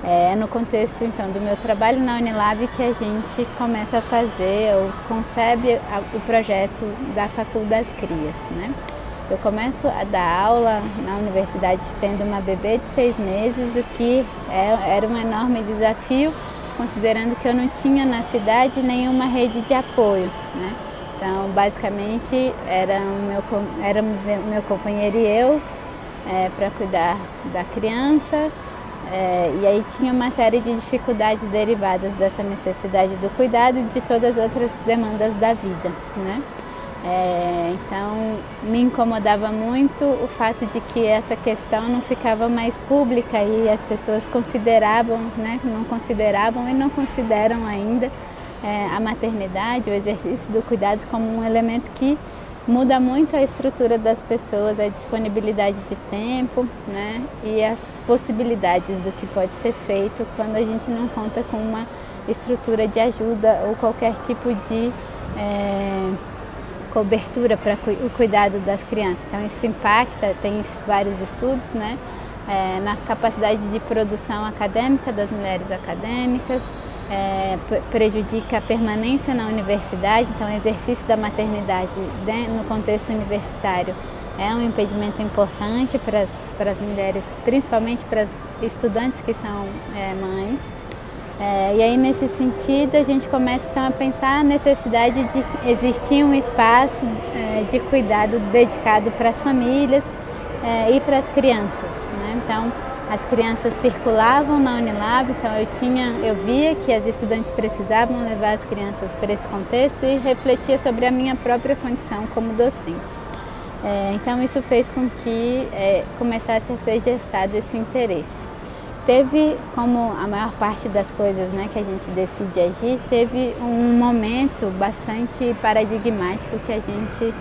É no contexto, então, do meu trabalho na Unilab que a gente começa a fazer ou concebe o projeto da Faculdade das Crias, né? Eu começo a dar aula na universidade tendo uma bebê de 6 meses, o que era um enorme desafio, considerando que eu não tinha na cidade nenhuma rede de apoio, né? Então, basicamente, éramos meu companheiro e eu para cuidar da criança. E aí tinha uma série de dificuldades derivadas dessa necessidade do cuidado e de todas as outras demandas da vida, né? Então me incomodava muito o fato de que essa questão não ficava mais pública e as pessoas consideravam, né, não consideravam e não consideram ainda a maternidade, o exercício do cuidado como um elemento que muda muito a estrutura das pessoas, a disponibilidade de tempo, né, e as possibilidades do que pode ser feito quando a gente não conta com uma estrutura de ajuda ou qualquer tipo de cobertura para o cuidado das crianças. Então isso impacta, tem vários estudos, né, na capacidade de produção acadêmica das mulheres acadêmicas, prejudica a permanência na universidade, então o exercício da maternidade no contexto universitário é um impedimento importante para as mulheres, principalmente para as estudantes que são mães. E aí, nesse sentido, a gente começa então a pensar a necessidade de existir um espaço de cuidado dedicado para as famílias e para as crianças, né? Então, as crianças circulavam na Unilab, então eu via que as estudantes precisavam levar as crianças para esse contexto e refletia sobre a minha própria condição como docente. Então, isso fez com que começasse a ser gestado esse interesse. Teve, como a maior parte das coisas, né, que a gente decide agir, teve um momento bastante paradigmático que a gente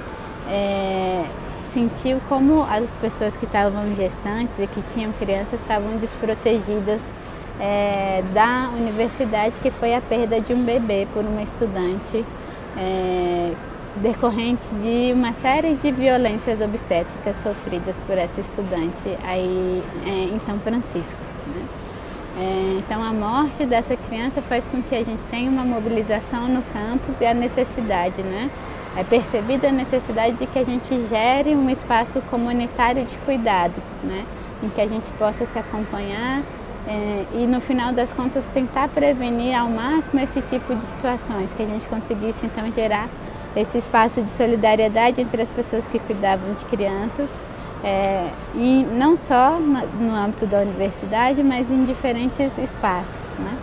sentiu como as pessoas que estavam gestantes e que tinham crianças estavam desprotegidas da universidade, que foi a perda de um bebê por uma estudante decorrente de uma série de violências obstétricas sofridas por essa estudante aí em São Francisco, né? Então a morte dessa criança faz com que a gente tenha uma mobilização no campus e a necessidade, né? É percebida a necessidade de que a gente gere um espaço comunitário de cuidado, né? Em que a gente possa se acompanhar e no final das contas tentar prevenir ao máximo esse tipo de situações, que a gente conseguisse então gerar esse espaço de solidariedade entre as pessoas que cuidavam de crianças, e não só no âmbito da universidade, mas em diferentes espaços, né?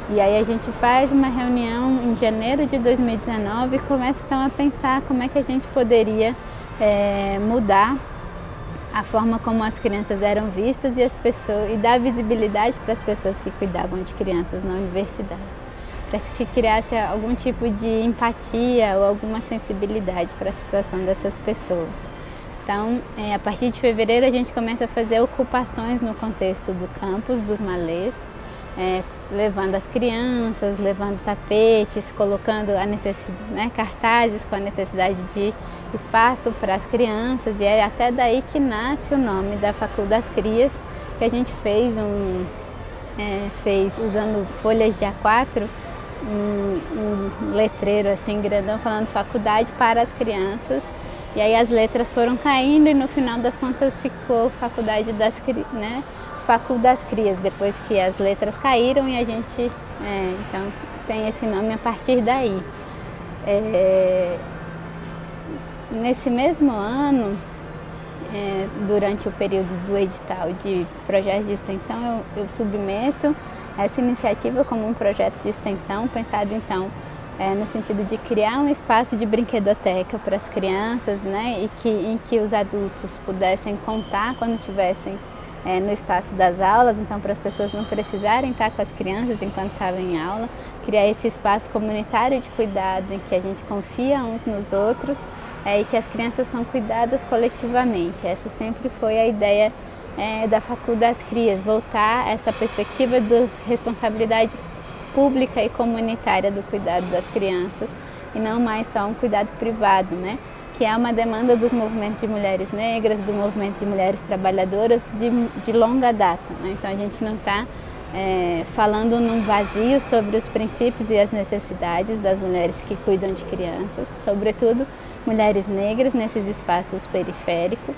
E aí a gente faz uma reunião em janeiro de 2019 e começa então a pensar como é que a gente poderia mudar a forma como as crianças eram vistas e dar visibilidade para as pessoas que cuidavam de crianças na universidade, para que se criasse algum tipo de empatia ou alguma sensibilidade para a situação dessas pessoas. Então, a partir de fevereiro a gente começa a fazer ocupações no contexto do campus, dos malês, levando as crianças, levando tapetes, colocando cartazes com a necessidade de espaço para as crianças, e é até daí que nasce o nome da Faculdade das Crias, que a gente fez usando folhas de A4, um letreiro assim grandão falando Faculdade para as Crianças, e aí as letras foram caindo e no final das contas ficou Faculdade das Crias, né? Faculdade das Crias, depois que as letras caíram, e a gente então tem esse nome a partir daí. Nesse mesmo ano, durante o período do edital de projetos de extensão, eu submeto essa iniciativa como um projeto de extensão, pensado então no sentido de criar um espaço de brinquedoteca para as crianças, né, em que os adultos pudessem contar quando tivessem no espaço das aulas, então para as pessoas não precisarem estar com as crianças enquanto estavam em aula, criar esse espaço comunitário de cuidado em que a gente confia uns nos outros e que as crianças são cuidadas coletivamente. Essa sempre foi a ideia da Faculdade das Crias, voltar essa perspectiva de responsabilidade pública e comunitária do cuidado das crianças e não mais só um cuidado privado, né? Que é uma demanda dos movimentos de mulheres negras, do movimento de mulheres trabalhadoras de longa data, né? Então a gente não está falando num vazio sobre os princípios e as necessidades das mulheres que cuidam de crianças, sobretudo mulheres negras nesses espaços periféricos.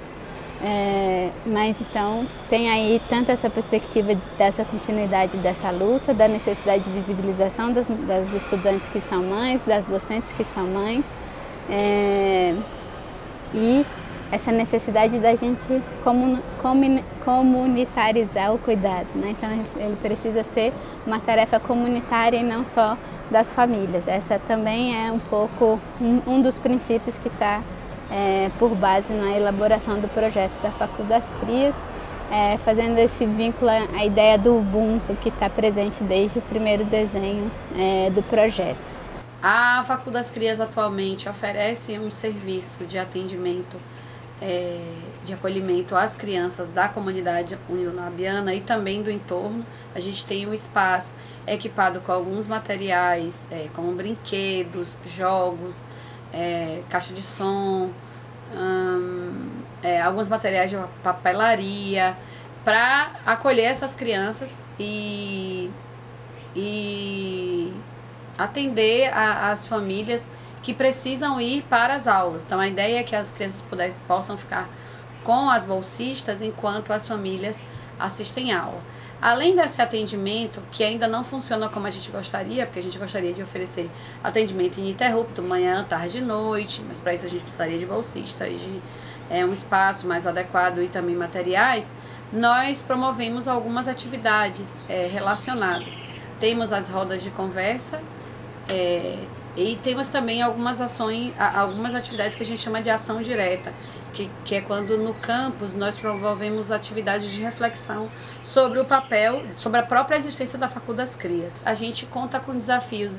Mas então tem aí tanto essa perspectiva dessa continuidade dessa luta, da necessidade de visibilização das estudantes que são mães, das docentes que são mães, e essa necessidade da gente comunitarizar o cuidado, né? Então ele precisa ser uma tarefa comunitária e não só das famílias. Essa também é um pouco um dos princípios que está por base na elaboração do projeto da Facul das Crias, fazendo esse vínculo à ideia do Ubuntu que está presente desde o primeiro desenho do projeto. A Facul das Crias atualmente oferece um serviço de atendimento, de acolhimento às crianças da comunidade unilabiana e também do entorno. A gente tem um espaço equipado com alguns materiais, como brinquedos, jogos, caixa de som, alguns materiais de papelaria, para acolher essas crianças e atender as famílias que precisam ir para as aulas. Então a ideia é que as crianças possam ficar com as bolsistas enquanto as famílias assistem a aula. Além desse atendimento, que ainda não funciona como a gente gostaria, porque a gente gostaria de oferecer atendimento ininterrupto, manhã, tarde e noite, mas para isso a gente precisaria de bolsistas, de um espaço mais adequado e também materiais, nós promovemos algumas atividades relacionadas. Temos as rodas de conversa, e temos também algumas ações, algumas atividades que a gente chama de ação direta, que é quando no campus nós promovemos atividades de reflexão sobre o papel, sobre a própria existência da Facul das Crias. A gente conta com desafios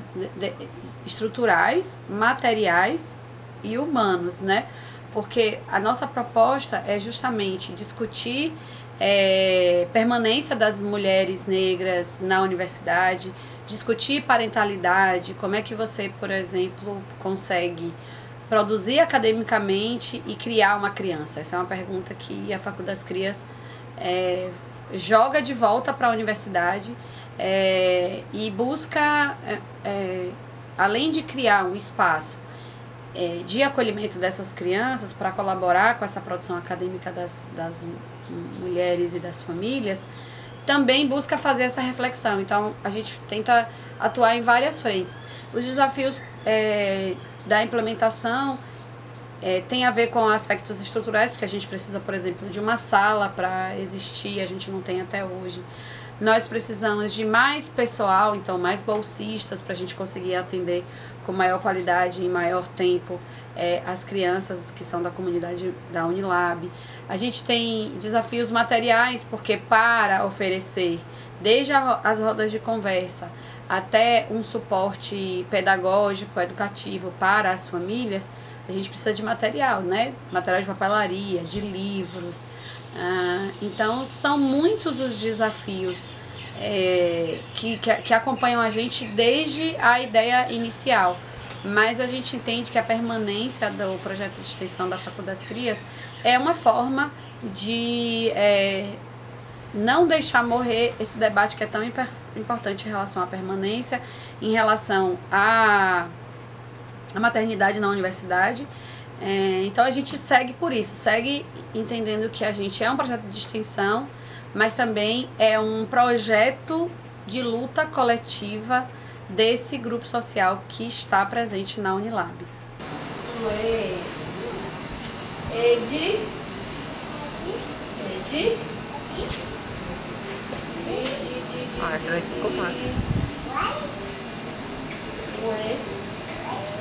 estruturais, materiais e humanos, né? Porque a nossa proposta é justamente discutir permanência das mulheres negras na universidade, discutir parentalidade, como é que você, por exemplo, consegue produzir academicamente e criar uma criança. Essa é uma pergunta que a Facul das Crias joga de volta para a universidade e busca, além de criar um espaço de acolhimento dessas crianças para colaborar com essa produção acadêmica das mulheres e das famílias, também busca fazer essa reflexão. Então a gente tenta atuar em várias frentes. Os desafios da implementação tem a ver com aspectos estruturais, porque a gente precisa, por exemplo, de uma sala para existir, a gente não tem até hoje. Nós precisamos de mais pessoal, então mais bolsistas, para a gente conseguir atender com maior qualidade e maior tempo as crianças que são da comunidade da Unilab. A gente tem desafios materiais, porque para oferecer desde as rodas de conversa até um suporte pedagógico, educativo para as famílias, a gente precisa de material, né? Material de papelaria, de livros. Então, são muitos os desafios que acompanham a gente desde a ideia inicial. Mas a gente entende que a permanência do projeto de extensão da Facul das Crias é uma forma de não deixar morrer esse debate que é tão importante em relação à permanência, em relação à maternidade na universidade. Então a gente segue por isso, segue entendendo que a gente é um projeto de extensão, mas também é um projeto de luta coletiva desse grupo social que está presente na Unilab. Edi. Essa daqui ficou fácil.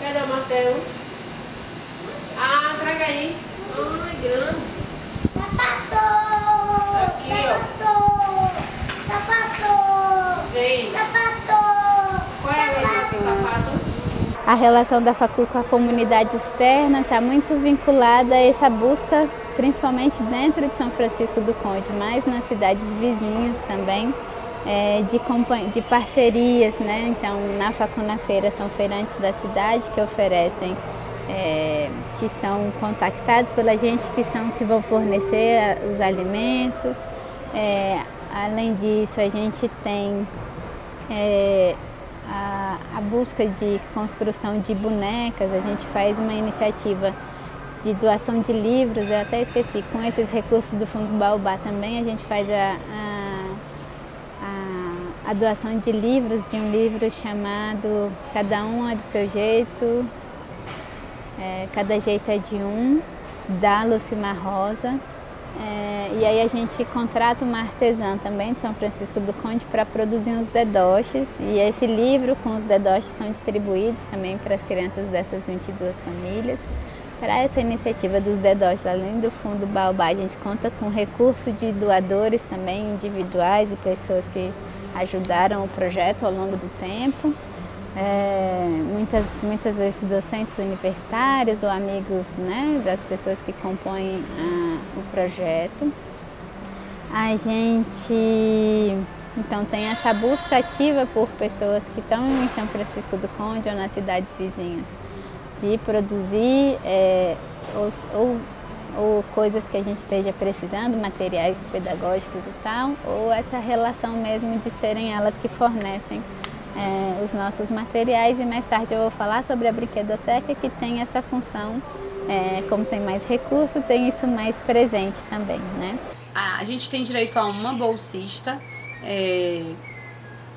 Cadê o Matheus? Traga aí. Ai, grande. Sapato! Aqui, Sapato! Sapato! Vem. Sapato! Qual é a letra do sapato? A relação da Facul com a comunidade externa está muito vinculada a essa busca, principalmente dentro de São Francisco do Conde, mas nas cidades vizinhas também, de parcerias, né? Então, na Facul na Feira são feirantes da cidade que oferecem, que são contactados pela gente, que vão fornecer os alimentos. Além disso, a gente tem a busca de construção de bonecas. A gente faz uma iniciativa de doação de livros, eu até esqueci, com esses recursos do Fundo Baobá também a gente faz a doação de livros, de um livro chamado Cada Um é do Seu Jeito, Cada Jeito é de Um, da Lucimar Rosa. E aí a gente contrata uma artesã também de São Francisco do Conde para produzir uns dedoches, e esse livro com os dedoches são distribuídos também para as crianças dessas 22 famílias. Para essa iniciativa dos dedoches, além do Fundo Baobá, a gente conta com recurso de doadores também individuais e pessoas que ajudaram o projeto ao longo do tempo. Muitas vezes docentes universitários ou amigos, né, das pessoas que compõem o projeto. A gente então tem essa busca ativa por pessoas que estão em São Francisco do Conde ou nas cidades vizinhas, de produzir ou coisas que a gente esteja precisando, materiais pedagógicos e tal, ou essa relação mesmo de serem elas que fornecem os nossos materiais. E mais tarde eu vou falar sobre a brinquedoteca, que tem essa função, como tem mais recurso, tem isso mais presente também, né? A gente tem direito a uma bolsista,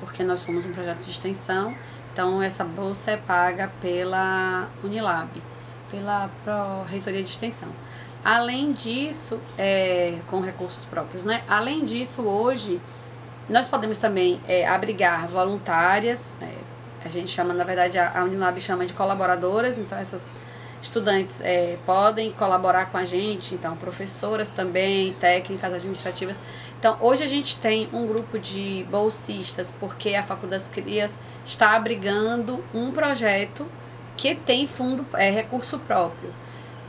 porque nós somos um projeto de extensão, então essa bolsa é paga pela Unilab, pela Pró-Reitoria de Extensão. Além disso, com recursos próprios, né? Além disso, hoje, nós podemos também abrigar voluntárias, a gente chama, na verdade, a Unilab chama de colaboradoras, então essas estudantes podem colaborar com a gente, então professoras também, técnicas administrativas. Então hoje a gente tem um grupo de bolsistas, porque a Faculdade das Crias está abrigando um projeto que tem recurso próprio.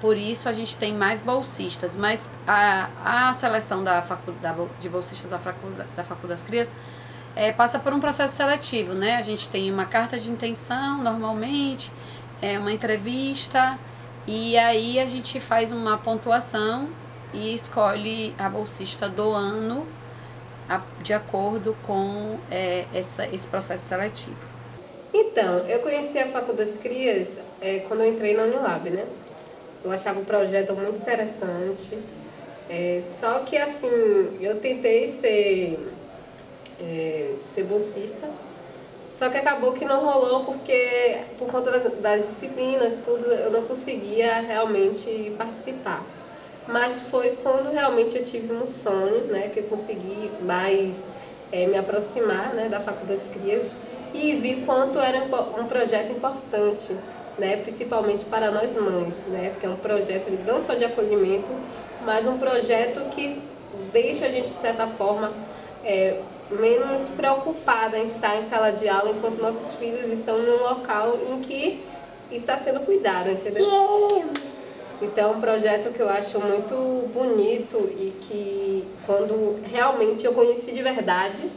Por isso a gente tem mais bolsistas, mas a seleção de bolsistas da Faculdade das Crias passa por um processo seletivo, né? A gente tem uma carta de intenção, normalmente, uma entrevista, e aí a gente faz uma pontuação e escolhe a bolsista do ano de acordo com esse processo seletivo. Então, eu conheci a Faculdade das Crias quando eu entrei na Unilab, né? Eu achava o projeto muito interessante, só que assim, eu tentei ser bolsista, só que acabou que não rolou porque por conta das disciplinas, tudo, eu não conseguia realmente participar. Mas foi quando realmente eu tive um sonho, né, que eu consegui mais me aproximar, né, da Faculdade das Crias, e vi quanto era um projeto importante, né, principalmente para nós mães, né, porque é um projeto não só de acolhimento, mas um projeto que deixa a gente, de certa forma, menos preocupada em estar em sala de aula enquanto nossos filhos estão num local em que está sendo cuidado, entendeu? Então é um projeto que eu acho muito bonito e que quando realmente eu conheci de verdade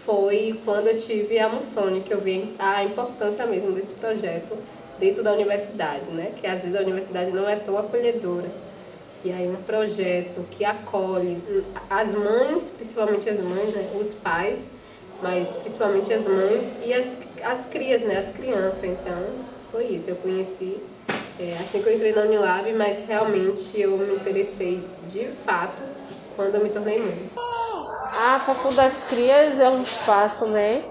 foi quando eu tive a Mussone, que eu vi a importância mesmo desse projeto dentro da universidade, né? Que às vezes a universidade não é tão acolhedora. E aí um projeto que acolhe as mães, principalmente as mães, né? Os pais, mas principalmente as mães e as crias, né? As crianças. Então foi isso, eu conheci assim que eu entrei na Unilab, mas realmente eu me interessei de fato quando eu me tornei mãe. A Faculdade das Crias é um espaço, né,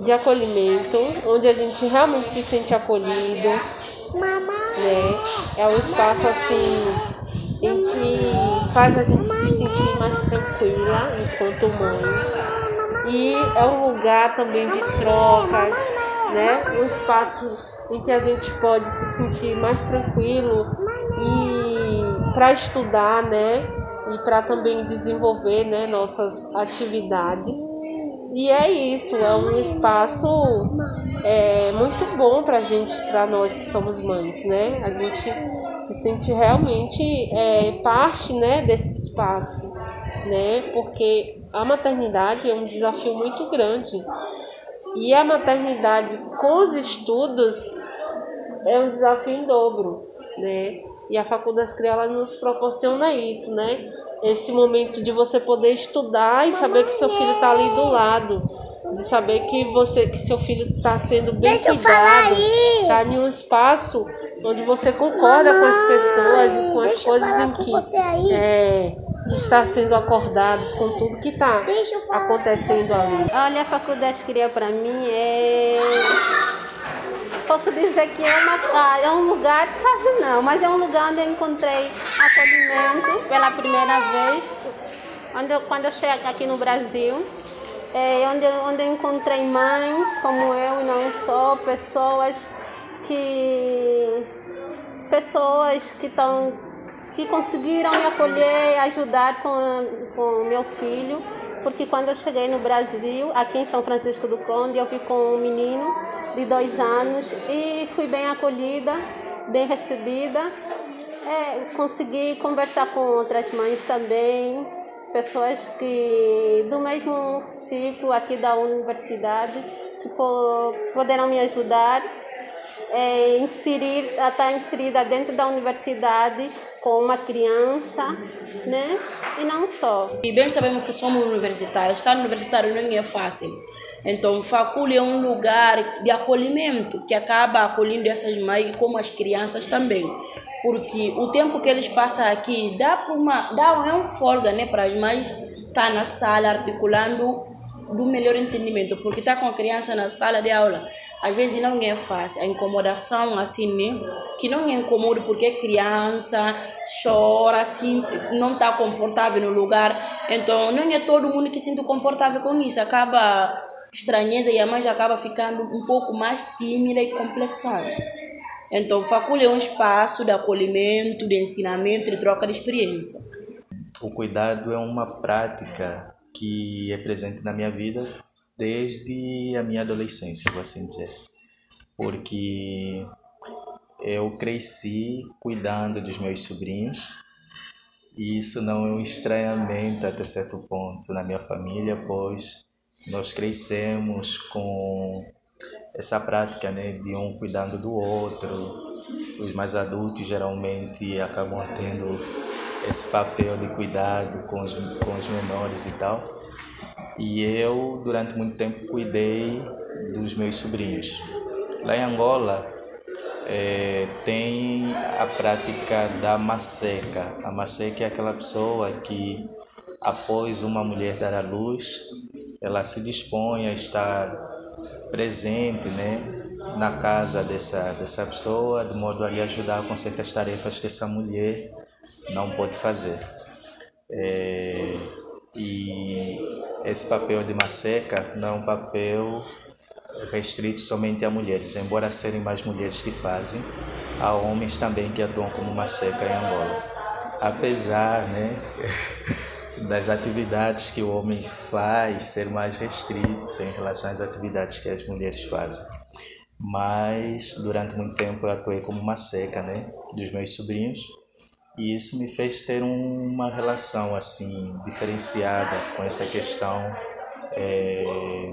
de acolhimento, onde a gente realmente se sente acolhido, né? É um espaço assim em que faz a gente se sentir mais tranquila enquanto mães. E é um lugar também de trocas, né? Um espaço em que a gente pode se sentir mais tranquilo e para estudar, né? E para também desenvolver, né, nossas atividades. E é isso, é um espaço muito bom para gente, para nós que somos mães, né? A gente se sente realmente parte, né, desse espaço, né? Porque a maternidade é um desafio muito grande. E a maternidade com os estudos é um desafio em dobro, né? E a Faculdade das Crias nos proporciona isso, né? esse momento de você poder estudar e saber que seu filho está ali do lado, de saber que seu filho está sendo bem cuidado, está em um espaço onde você concorda com as pessoas e com as coisas em que está sendo acordados, com tudo que está acontecendo ali. Olha, a Faculdade Cria para mim posso dizer que é uma casa, é um lugar, casa não, mas é um lugar onde eu encontrei acolhimento pela primeira vez, quando eu cheguei aqui no Brasil, onde eu encontrei mães como eu e não só, pessoas que conseguiram me acolher, ajudar com meu filho, porque quando eu cheguei no Brasil, aqui em São Francisco do Conde, eu fui com um menino de 2 anos e fui bem acolhida, bem recebida. Consegui conversar com outras mães também, pessoas do mesmo ciclo aqui da universidade, que poderão me ajudar. Estar inserida dentro da universidade com uma criança, né? E não só. E bem sabemos que somos universitários, estar universitário não é fácil. Então, Facul é um lugar de acolhimento que acaba acolhendo essas mães como as crianças também. Porque o tempo que eles passam aqui é um folga, né, para as mães estar na sala articulando do melhor entendimento, porque está com a criança na sala de aula, às vezes não é fácil, a incomodação assim, né, que não é incômodo porque a criança chora assim, não está confortável no lugar, então não é todo mundo que se sente confortável com isso, acaba estranheza e a mãe já acaba ficando um pouco mais tímida e complexada. Então, o Facul é um espaço de acolhimento, de ensinamento, de troca de experiência. O cuidado é uma prática que é presente na minha vida desde a minha adolescência, vou assim dizer. Porque eu cresci cuidando dos meus sobrinhos e isso não é um estranhamento até certo ponto na minha família, pois nós crescemos com essa prática, né, de um cuidando do outro. Os mais adultos geralmente acabam tendo esse papel de cuidado com os menores e tal. E eu, durante muito tempo, cuidei dos meus sobrinhos. Lá em Angola, tem a prática da maceca. A maceca é aquela pessoa que, após uma mulher dar à luz, ela se dispõe a estar presente, né, na casa dessa pessoa, de modo a lhe ajudar com certas tarefas que essa mulher não pode fazer. E esse papel de maceca não é um papel restrito somente a mulheres, embora serem mais mulheres que fazem, há homens também que atuam como maceca em Angola. Apesar, né, das atividades que o homem faz ser mais restrito em relação às atividades que as mulheres fazem. Mas durante muito tempo eu atuei como maceca, né, dos meus sobrinhos. E isso me fez ter uma relação assim diferenciada com essa questão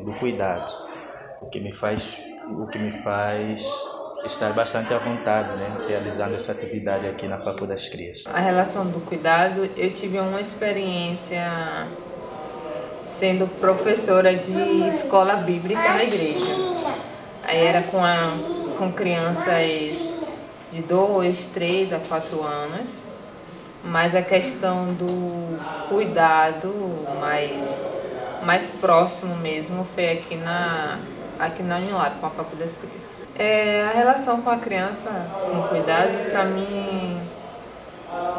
do cuidado, o que me faz estar bastante à vontade, né, realizando essa atividade aqui na Faculdade das Crias. A relação do cuidado, eu tive uma experiência sendo professora de escola bíblica na igreja. Aí era com crianças de 2, 3 a 4 anos. Mas a questão do cuidado mais próximo mesmo foi aqui na Unilab, com a Faculdade das Crias. A relação com a criança, com o cuidado, para mim,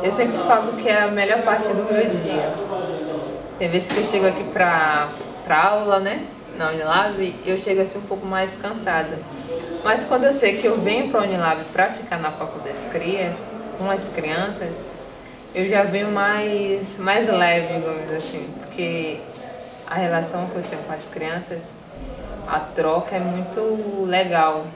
eu sempre falo que é a melhor parte do meu dia. Tem vezes que eu chego aqui para aula, né, na Unilab, eu chego assim um pouco mais cansada. Mas quando eu sei que eu venho para a Unilab para ficar na Faculdade das Crias, com as crianças, eu já venho mais leve, digamos assim, porque a relação que eu tenho com as crianças, a troca é muito legal.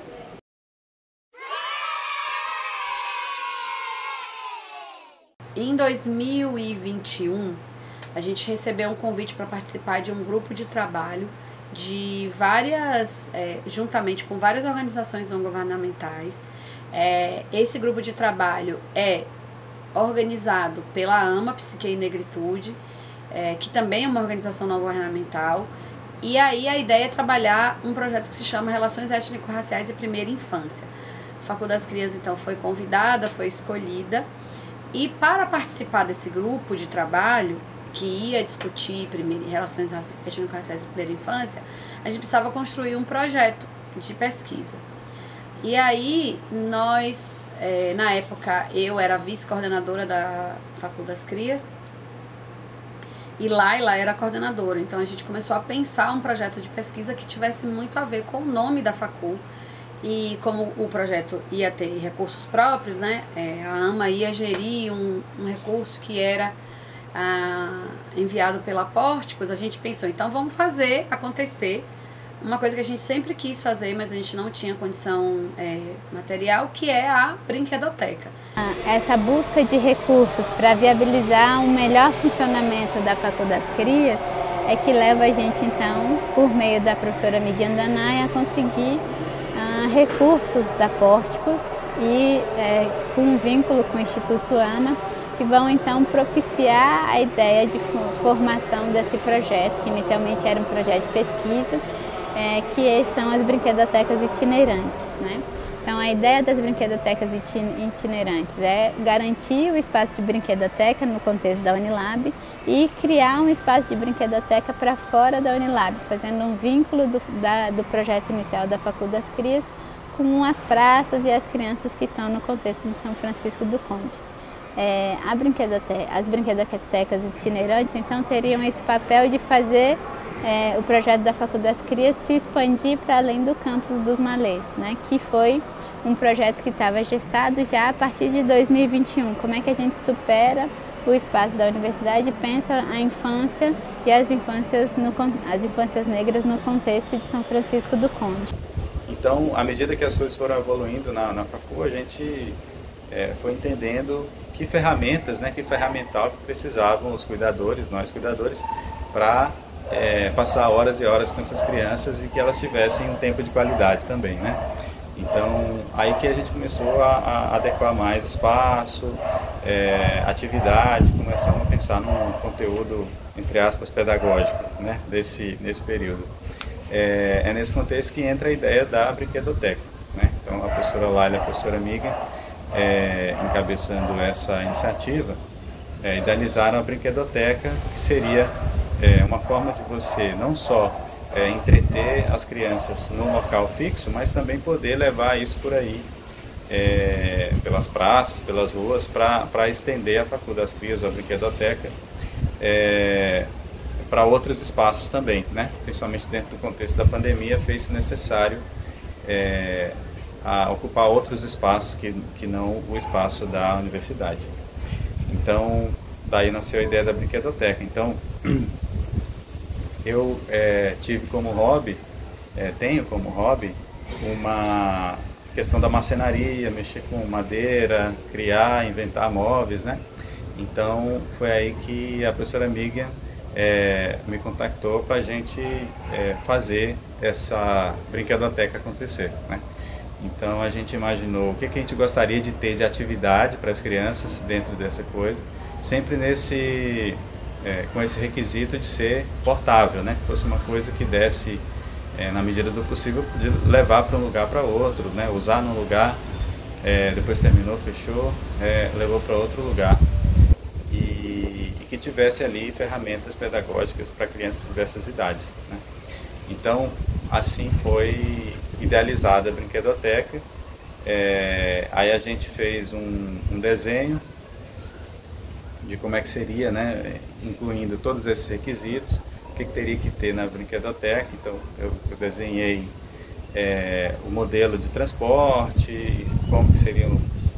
Em 2021, a gente recebeu um convite para participar de um grupo de trabalho de juntamente com várias organizações não governamentais. Esse grupo de trabalho é organizado pela AMA, Psique e Negritude, que também é uma organização não governamental. E aí a ideia é trabalhar um projeto que se chama Relações Étnico-Raciais e Primeira Infância. A Faculdade das Crias, então, foi convidada, foi escolhida. E para participar desse grupo de trabalho, que ia discutir relações étnico-raciais e primeira infância, a gente precisava construir um projeto de pesquisa. E aí, nós, na época, eu era vice-coordenadora da Faculdade das Crias, e Laila era a coordenadora. Então, a gente começou a pensar um projeto de pesquisa que tivesse muito a ver com o nome da facul. E como o projeto ia ter recursos próprios, né, a AMA ia gerir um recurso que era enviado pela Pórticos, a gente pensou, então vamos fazer acontecer uma coisa que a gente sempre quis fazer, mas a gente não tinha condição material, que é a brinquedoteca. Essa busca de recursos para viabilizar um melhor funcionamento da Faculdade das Crias é que leva a gente, então, por meio da professora Miguel Danai, a conseguir recursos da Pórticos e com um vínculo com o Instituto AMA, que vão então propiciar a ideia de formação desse projeto, que inicialmente era um projeto de pesquisa, que são as brinquedotecas itinerantes, né? Então a ideia das brinquedotecas itinerantes é garantir o espaço de brinquedoteca no contexto da Unilab e criar um espaço de brinquedoteca para fora da Unilab, fazendo um vínculo do projeto inicial da Faculdade das Crias com as praças e as crianças que estão no contexto de São Francisco do Conde. As brinquedotecas itinerantes, então, teriam esse papel de fazer o projeto da Faculdade das Crias se expandir para além do campus dos Malês, né, que foi um projeto que estava gestado já a partir de 2021. Como é que a gente supera o espaço da universidade e pensa a infância e as infâncias negras no contexto de São Francisco do Conde. Então, à medida que as coisas foram evoluindo na facul, a gente foi entendendo que ferramentas, que ferramental que precisavam os cuidadores, nós cuidadores, para passar horas e horas com essas crianças e que elas tivessem um tempo de qualidade também, né? Então, aí que a gente começou a adequar mais espaço, atividades, começamos a pensar num conteúdo, entre aspas, pedagógico, né, nesse período. É nesse contexto que entra a ideia da brinquedoteca, né? Então, a professora Laila e a professora Miguel, encabeçando essa iniciativa, idealizaram a brinquedoteca, que seria uma forma de você não só entreter as crianças num local fixo, mas também poder levar isso por aí, pelas praças, pelas ruas, para estender a Faculdade das Crias, a brinquedoteca, para outros espaços também, né? Principalmente dentro do contexto da pandemia, fez-se necessário ocupar outros espaços que não o espaço da universidade. Então, daí nasceu a ideia da brinquedoteca. Então, eu tive como hobby, tenho como hobby, uma questão da marcenaria, mexer com madeira, criar, inventar móveis, né? Então, foi aí que a professora Miguel me contactou para a gente fazer essa brinquedoteca acontecer, né? Então, a gente imaginou o que a gente gostaria de ter de atividade para as crianças dentro dessa coisa, sempre com esse requisito de ser portável, né? Que fosse uma coisa que desse, na medida do possível, de levar para um lugar para outro, né? Usar num lugar, depois terminou, fechou, levou para outro lugar. E que tivesse ali ferramentas pedagógicas para crianças de diversas idades, né? Então, assim foi idealizada a brinquedoteca. Aí a gente fez um desenho de como é que seria, né, incluindo todos esses requisitos, o que teria que ter na brinquedoteca. Então eu desenhei o modelo de transporte, como que seria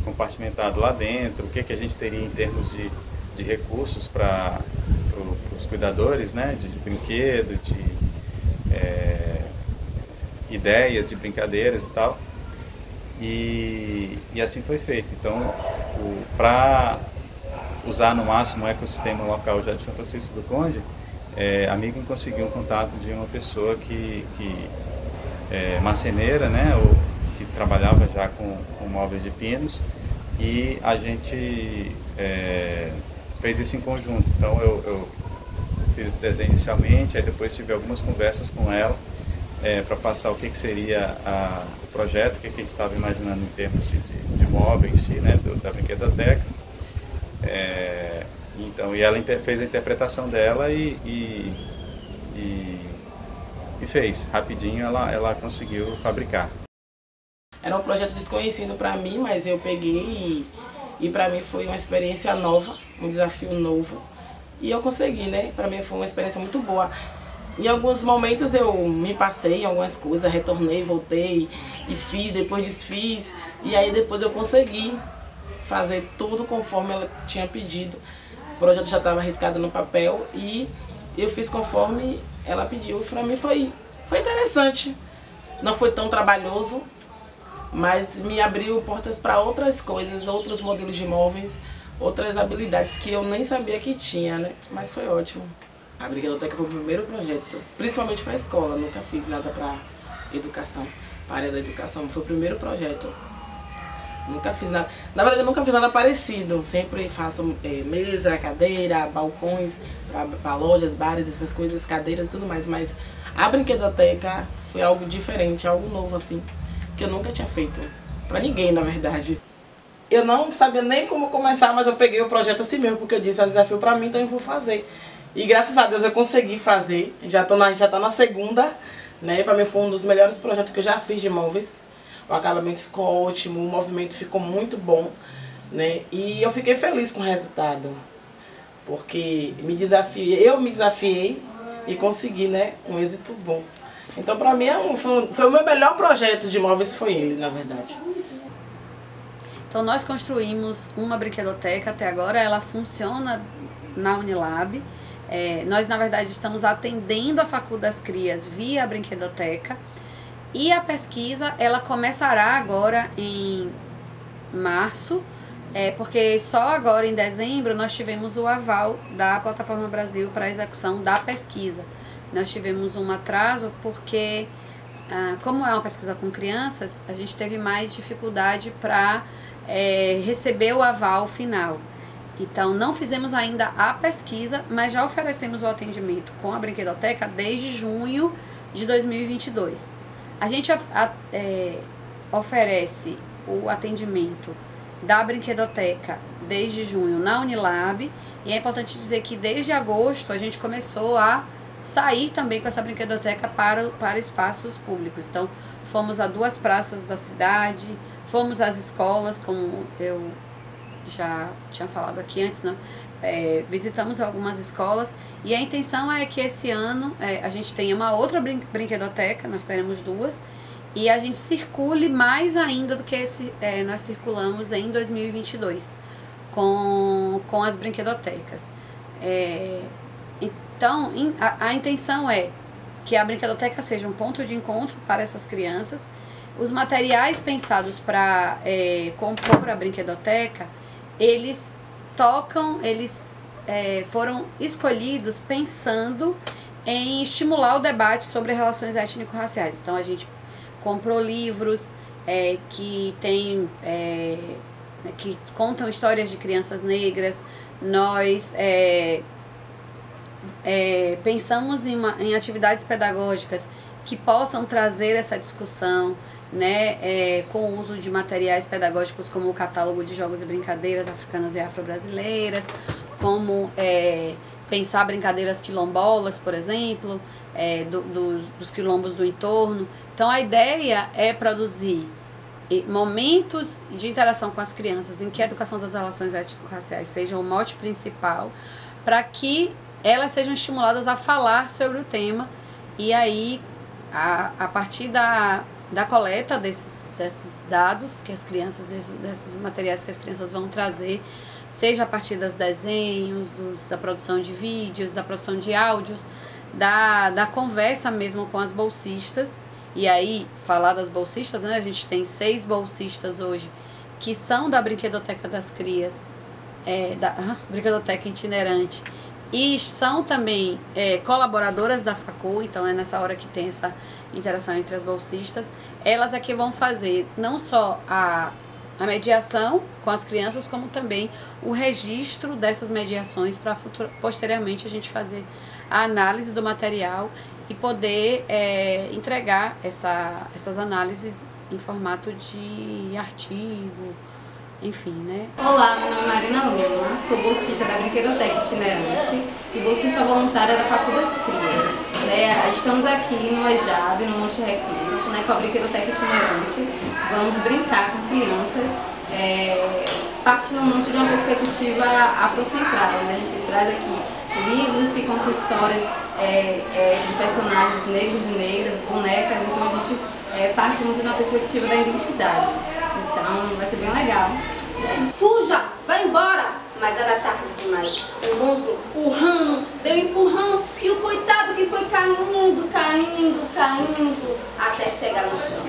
compartimentado lá dentro, o que a gente teria em termos de recursos para os cuidadores, né, de brinquedo, de ideias, de brincadeiras e tal. E assim foi feito. Então, para usar no máximo o ecossistema local já de São Francisco do Conde, a Miguel conseguiu um contato de uma pessoa que marceneira, né, ou que trabalhava já com móveis de pinos, e a gente fez isso em conjunto. Então eu fiz esse desenho inicialmente, aí depois tive algumas conversas com ela para passar o que seria o projeto, o que a gente estava imaginando em termos de móvel em si, né, da brinquedoteca. Então, e ela fez a interpretação dela e fez. Rapidinho ela conseguiu fabricar. Era um projeto desconhecido para mim, mas eu peguei e para mim foi uma experiência nova, um desafio novo. E eu consegui, né? Para mim foi uma experiência muito boa. Em alguns momentos eu me passei em algumas coisas, retornei, voltei e fiz, depois desfiz. E aí depois eu consegui fazer tudo conforme ela tinha pedido. O projeto já estava arriscado no papel e eu fiz conforme ela pediu. Para mim foi interessante. Não foi tão trabalhoso, mas me abriu portas para outras coisas, outros modelos de móveis, outras habilidades que eu nem sabia que tinha, né? Mas foi ótimo. A Brinquedoteca foi o primeiro projeto, principalmente para a escola. Nunca fiz nada para educação, para a área da educação. Foi o primeiro projeto. Nunca fiz nada. Na verdade, eu nunca fiz nada parecido. Sempre faço mesa, cadeira, balcões para lojas, bares, essas coisas, cadeiras e tudo mais. Mas a Brinquedoteca foi algo diferente, algo novo assim, que eu nunca tinha feito. Para ninguém, na verdade. Eu não sabia nem como começar, mas eu peguei o projeto assim mesmo, porque eu disse, é um desafio para mim, então eu vou fazer. E graças a Deus eu consegui fazer. Já tá na segunda, né? Para mim foi um dos melhores projetos que eu já fiz de móveis. O acabamento ficou ótimo, o movimento ficou muito bom, né? E eu fiquei feliz com o resultado, porque eu me desafiei e consegui, né, um êxito bom. Então, para mim, foi o meu melhor projeto de móveis, foi ele, na verdade. Então, nós construímos uma brinquedoteca, até agora ela funciona na Unilab. Nós, na verdade, estamos atendendo a Faculdade das Crias via a brinquedoteca. E a pesquisa, ela começará agora em março, porque só agora em dezembro nós tivemos o aval da Plataforma Brasil para a execução da pesquisa. Nós tivemos um atraso porque, como é uma pesquisa com crianças, a gente teve mais dificuldade para receber o aval final. Então, não fizemos ainda a pesquisa, mas já oferecemos o atendimento com a Brinquedoteca desde junho de 2022. A gente oferece o atendimento da Brinquedoteca desde junho na Unilab, e é importante dizer que desde agosto a gente começou a sair também com essa Brinquedoteca para espaços públicos. Então, fomos a 2 praças da cidade, fomos às escolas, como eu já tinha falado aqui antes, né? Visitamos algumas escolas, e a intenção é que esse ano a gente tenha uma outra brinquedoteca, nós teremos 2, e a gente circule mais ainda do que nós circulamos em 2022 com as brinquedotecas. Então, a intenção é que a brinquedoteca seja um ponto de encontro para essas crianças. Os materiais pensados para compor a brinquedoteca, eles foram escolhidos pensando em estimular o debate sobre relações étnico-raciais. Então, a gente comprou livros que contam histórias de crianças negras. Nós pensamos em atividades pedagógicas que possam trazer essa discussão, né, com o uso de materiais pedagógicos como o catálogo de jogos e brincadeiras africanas e afro-brasileiras, como pensar brincadeiras quilombolas, por exemplo, dos quilombos do entorno. Então, a ideia é produzir momentos de interação com as crianças em que a educação das relações étnico-raciais seja o mote principal, para que elas sejam estimuladas a falar sobre o tema, e aí, a partir da coleta desses dados que as crianças, desses materiais que as crianças vão trazer, seja a partir dos desenhos, da produção de vídeos, da produção de áudios, da conversa mesmo com as bolsistas. E aí, falar das bolsistas, né? A gente tem 6 bolsistas hoje que são da Brinquedoteca das Crias, da Brinquedoteca Itinerante, e são também colaboradoras da Facu. Então é nessa hora que tem essa interação entre as bolsistas. Elas é que vão fazer não só a mediação com as crianças, como também o registro dessas mediações para posteriormente a gente fazer a análise do material e poder entregar essas análises em formato de artigo, enfim, né? Olá, meu nome é Marina Lima, sou bolsista da Brinquedoteca Itinerante e bolsista voluntária da Facu das Crias. Estamos aqui no EJAB, no Monte Recanto, com a Brinquedoteca Itinerante. Vamos brincar com crianças, partindo muito de uma perspectiva afrocentrada. A gente traz aqui livros que contam histórias de personagens negros e negras, bonecas, então a gente parte muito de uma perspectiva da identidade. Então vai ser bem legal. Fuja! Vai embora! Mas era tarde demais. O monstro deu empurrão e o coitado que foi caindo até chegar no chão.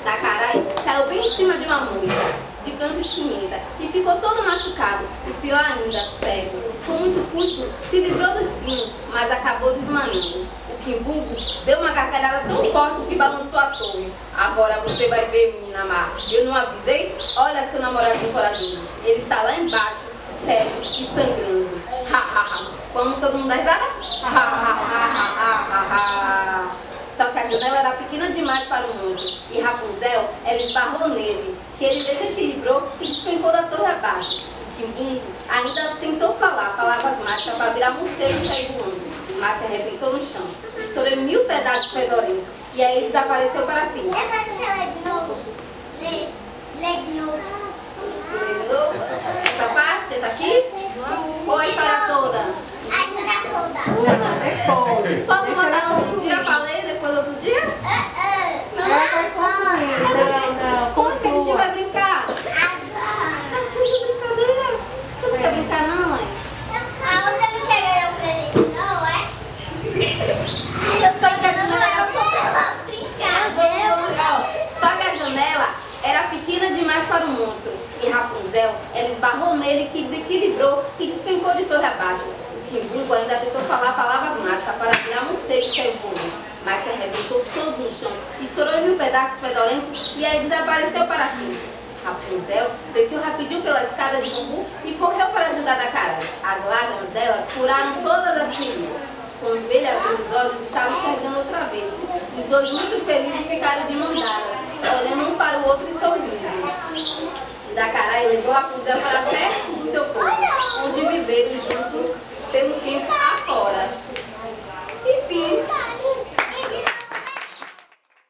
Tacarai caiu bem em cima de uma moita de planta espinhenta e ficou todo machucado. E pior ainda, cego. Com muito custo se livrou do espinho, mas acabou desmanhando. O Quimbuco deu uma gargalhada tão forte que balançou a torre. Agora você vai ver, menina má. Eu não avisei? Olha seu namoradinho corajoso. Ele está lá embaixo, cego e sangrando. Ha, ha, ha. Vamos todo mundo dar risada? Ha, ha, ha, ha, ha, ha. Só que a janela era pequena demais para o monstro. E Rapunzel, ela esbarrou nele, que ele desequilibrou e despencou da torre abaixo. O Quimbuco ainda tentou falar palavras mágicas para virar morcego e sair voando, mas se arrebentou no chão. Estourou 1000 pedaços fedorentos e aí ele desapareceu para cima. Ler de novo. Lê de novo. Essa parte? Essa aqui? Ou a história toda? A história toda. Posso botar no outro dia para ler, depois do outro dia? Não. Como é que a gente vai brincar? Tá cheio de brincadeira. Você não quer brincar não, mãe? Você não quer ganhar um presente não, é? Eu tô brincando, eu tô pra brincar. Só que a janela era pequena demais para o monstro. E Rapunzel, ela esbarrou nele que desequilibrou e despencou de torre abaixo. O Quimbuco ainda tentou falar palavras mágicas para virar morcego e sair voando, mas se arrebentou todo no chão, estourou em 1000 pedaços fedorentos e aí desapareceu para cima. Rapunzel desceu rapidinho pela escada de bambu e correu para ajudar a cara. As lágrimas delas curaram todas as feridas. Quando ele abriu os olhos, estava enxergando outra vez. Os dois muito felizes ficaram de mão dadas, olhando um para o outro e sorrindo. Da Carai levou Rapunzel para perto do seu corpo, onde viveram juntos